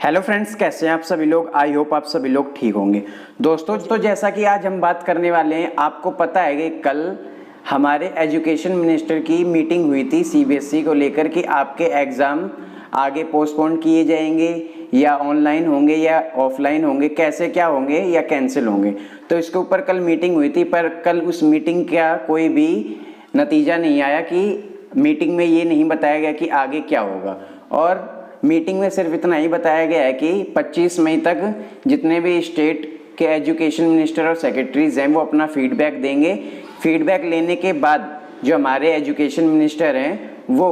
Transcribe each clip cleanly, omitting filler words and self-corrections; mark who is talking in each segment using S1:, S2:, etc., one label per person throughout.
S1: Hello friends, कैसे हैं आप सभी लोग। आई होप आप सभी लोग ठीक होंगे। दोस्तों जैसा कि आज हम बात करने वाले हैं, आपको पता है कि कल हमारे एजुकेशन मिनिस्टर की मीटिंग हुई थी सीबीएसई को लेकर कि आपके एग्ज़ाम आगे पोस्टपोन किए जाएंगे या ऑनलाइन होंगे या ऑफलाइन होंगे, कैसे क्या होंगे या कैंसिल होंगे। तो इसके ऊपर कल मीटिंग हुई थी, पर कल उस मीटिंग का कोई भी नतीजा नहीं आया कि मीटिंग में ये नहीं बताया गया कि आगे क्या होगा। और मीटिंग में सिर्फ इतना ही बताया गया है कि 25 मई तक जितने भी स्टेट के एजुकेशन मिनिस्टर और सेक्रेटरीज हैं वो अपना फीडबैक देंगे। फीडबैक लेने के बाद जो हमारे एजुकेशन मिनिस्टर हैं वो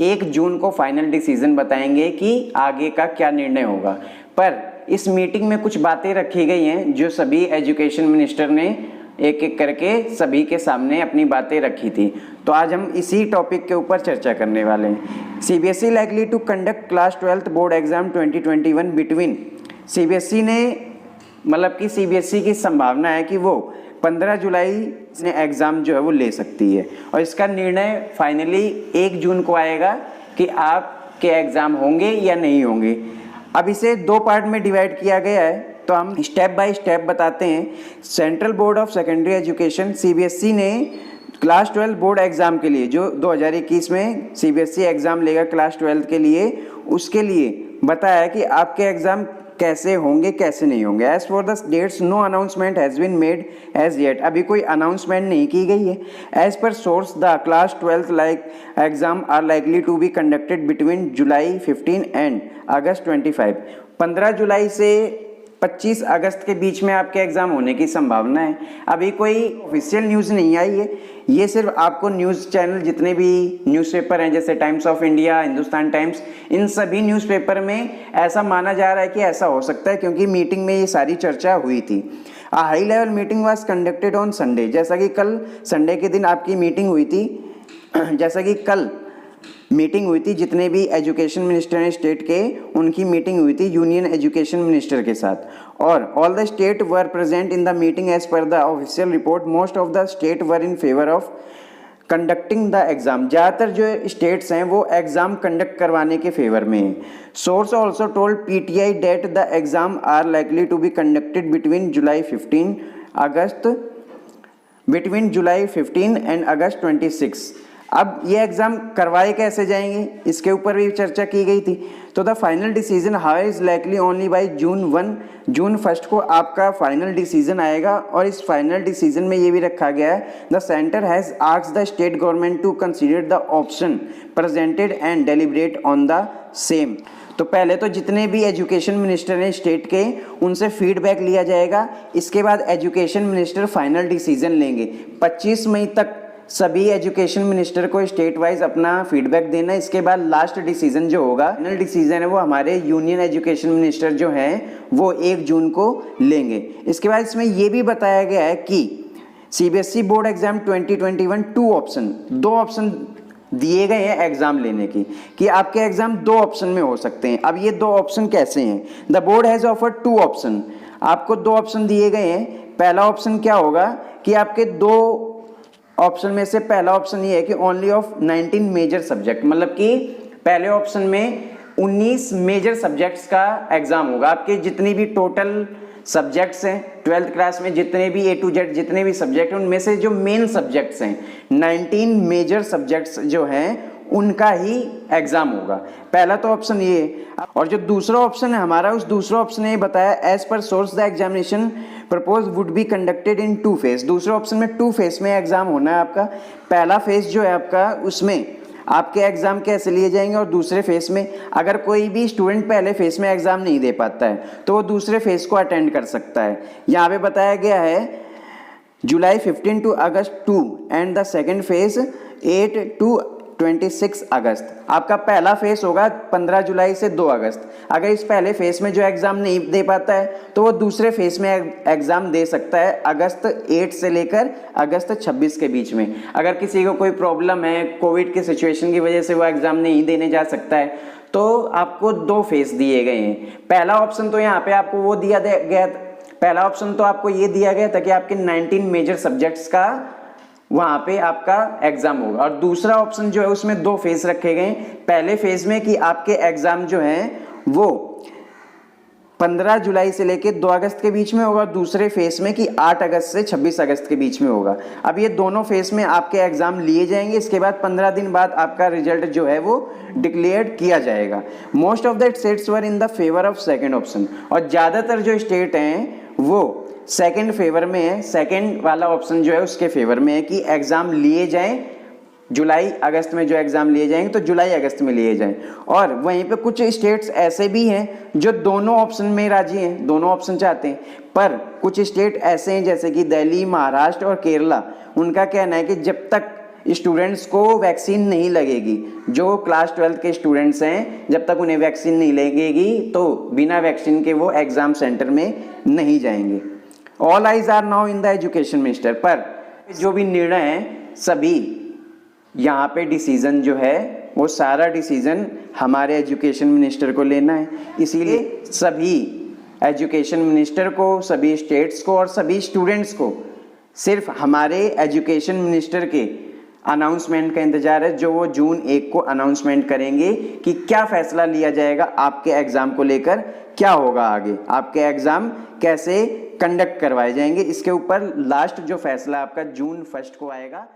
S1: 1 जून को फाइनल डिसीजन बताएंगे कि आगे का क्या निर्णय होगा। पर इस मीटिंग में कुछ बातें रखी गई हैं जो सभी एजुकेशन मिनिस्टर ने एक एक करके सभी के सामने अपनी बातें रखी थी। तो आज हम इसी टॉपिक के ऊपर चर्चा करने वाले हैं। CBSE likely to conduct class 12th board exam 2021 between. CBSE ने मतलब कि सीबीएसई की संभावना है कि वो 15 जुलाई ने एग्ज़ाम जो है वो ले सकती है और इसका निर्णय फाइनली 1 जून को आएगा कि आपके एग्ज़ाम होंगे या नहीं होंगे। अब इसे 2 पार्ट में डिवाइड किया गया है, तो हम स्टेप बाय स्टेप बताते हैं। Central board of secondary education CBSE ने क्लास 12 बोर्ड एग्ज़ाम के लिए जो 2021 में सीबीएसई एग्ज़ाम लेगा क्लास 12 के लिए, उसके लिए बताया कि आपके एग्ज़ाम कैसे होंगे कैसे नहीं होंगे। As for the dates no announcement has been made as yet. अभी कोई अनाउंसमेंट नहीं की गई है। As per source the class 12 like exam are likely to be conducted between July 15 and August 25। 15 जुलाई से 25 अगस्त के बीच में आपके एग्ज़ाम होने की संभावना है। अभी कोई ऑफिशियल न्यूज़ नहीं आई है, ये सिर्फ आपको न्यूज़ चैनल जितने भी न्यूज़पेपर हैं जैसे Times of India, Hindustan Times, इन सभी न्यूज़पेपर में ऐसा माना जा रहा है कि ऐसा हो सकता है क्योंकि मीटिंग में ये सारी चर्चा हुई थी। A high level meeting was conducted on Sunday. जैसा कि कल संडे के दिन आपकी मीटिंग हुई थी, जैसा कि कल मीटिंग हुई थी जितने भी एजुकेशन मिनिस्टर हैं स्टेट के, उनकी मीटिंग हुई थी यूनियन एजुकेशन मिनिस्टर के साथ। और all the state were present in the meeting as per the official report. Most of the state were in favour of conducting the exam. ज़्यादातर जो स्टेट्स हैं वो एग्ज़ाम कंडक्ट करवाने के फेवर में हैं। Source also told PTI that the exam are likely to be conducted between July 15 and August 26। अब ये एग्ज़ाम करवाए कैसे जाएंगे इसके ऊपर भी चर्चा की गई थी। तो the final decision how is likely only by June 1 को आपका फाइनल डिसीजन आएगा। और इस फाइनल डिसीजन में ये भी रखा गया है the centre has asked the state government to consider the option presented and deliberate on the same. तो पहले तो जितने भी एजुकेशन मिनिस्टर हैं स्टेट के, उनसे फीडबैक लिया जाएगा। इसके बाद एजुकेशन मिनिस्टर फाइनल डिसीजन लेंगे। 25 मई तक सभी एजुकेशन मिनिस्टर को स्टेट वाइज अपना फीडबैक देना है। इसके बाद लास्ट डिसीजन जो होगा, फाइनल डिसीजन है, वो हमारे यूनियन एजुकेशन मिनिस्टर जो हैं वो 1 जून को लेंगे। इसके बाद इसमें ये भी बताया गया है कि सीबीएसई बोर्ड एग्जाम 2021 दो ऑप्शन दिए गए हैं एग्जाम लेने की, कि आपके एग्जाम 2 ऑप्शन में हो सकते हैं। अब ये 2 ऑप्शन कैसे हैं? The board has offered 2 option. आपको 2 ऑप्शन दिए गए हैं। पहला ऑप्शन क्या होगा कि आपके 2 ऑप्शन में से पहला ऑप्शन ये है कि ओनली ऑफ 19 मेजर सब्जेक्ट, मतलब कि पहले ऑप्शन में 19 मेजर सब्जेक्ट्स का एग्जाम होगा। आपके जितनी भी टोटल सब्जेक्ट्स हैं 12th क्लास में, जितने भी A to Z जितने भी सब्जेक्ट हैं, उनमें से जो मेन सब्जेक्ट्स हैं 19 मेजर सब्जेक्ट्स जो हैं उनका ही एग्जाम होगा। पहला तो ऑप्शन ये। और जो दूसरा ऑप्शन है हमारा, उस दूसरा ऑप्शन ने बताया as per source the examination propose would be conducted in 2 phase. दूसरे ऑप्शन में 2 फेज में एग्जाम होना है आपका। पहला फेज जो है आपका, उसमें आपके एग्जाम कैसे लिए जाएंगे, और दूसरे फेज में अगर कोई भी स्टूडेंट पहले फेज में एग्जाम नहीं दे पाता है तो वो दूसरे फेज को अटेंड कर सकता है। यहाँ पे बताया गया है July 15 to August 2 and the second phase 8 to 26 August. आपका पहला फेज होगा 15 जुलाई से 2 अगस्त। अगर इस पहले फेज में जो एग्ज़ाम नहीं दे पाता है तो वो दूसरे फेज में एग्ज़ाम दे सकता है अगस्त 8 से लेकर अगस्त 26 के बीच में। अगर किसी को कोई प्रॉब्लम है, कोविड की सिचुएशन की वजह से वो एग्ज़ाम नहीं देने जा सकता है, तो आपको 2 फेज दिए गए हैं। पहला ऑप्शन तो यहाँ पे आपको वो दिया गया, पहला ऑप्शन तो आपको ये दिया गया था कि आपके 19 मेजर सब्जेक्ट्स का वहाँ पे आपका एग्जाम होगा। और दूसरा ऑप्शन जो है उसमें 2 फेज रखे गए। पहले फेज में कि आपके एग्जाम जो हैं वो 15 जुलाई से लेकर 2 अगस्त के बीच में होगा, दूसरे फेस में कि 8 अगस्त से 26 अगस्त के बीच में होगा। अब ये दोनों फेस में आपके एग्जाम लिए जाएंगे। इसके बाद 15 दिन बाद आपका रिजल्ट जो है वो डिक्लेयर किया जाएगा। Most of the states were in the favour of second option, और ज़्यादातर जो स्टेट हैं वो सेकेंड फेवर में है, सेकेंड वाला ऑप्शन जो है उसके फेवर में है कि एग्जाम लिए जाएं जुलाई अगस्त में। जो एग्जाम लिए जाएंगे तो जुलाई अगस्त में लिए जाएं। और वहीं पे कुछ स्टेट्स ऐसे भी हैं जो दोनों ऑप्शन में राजी हैं, दोनों ऑप्शन चाहते हैं, पर कुछ स्टेट ऐसे हैं जैसे कि दिल्ली, महाराष्ट्र और केरला, उनका कहना है कि जब तक स्टूडेंट्स को वैक्सीन नहीं लगेगी, जो क्लास 12 के स्टूडेंट्स हैं, जब तक उन्हें वैक्सीन नहीं लगेगी तो बिना वैक्सीन के वो एग्जाम सेंटर में नहीं जाएंगे। All eyes are now in the education minister, पर जो भी निर्णय है सभी यहाँ पे डिसीजन जो है वो सारा डिसीजन हमारे एजुकेशन मिनिस्टर को लेना है। इसीलिए सभी एजुकेशन मिनिस्टर को, सभी स्टेट्स को और सभी स्टूडेंट्स को सिर्फ हमारे एजुकेशन मिनिस्टर के अनाउंसमेंट का इंतजार है, जो वो जून 1 को अनाउंसमेंट करेंगे कि क्या फैसला लिया जाएगा आपके एग्जाम को लेकर, क्या होगा आगे, आपके एग्जाम कैसे कंडक्ट करवाए जाएंगे। इसके ऊपर लास्ट जो फैसला आपका जून 1 को आएगा।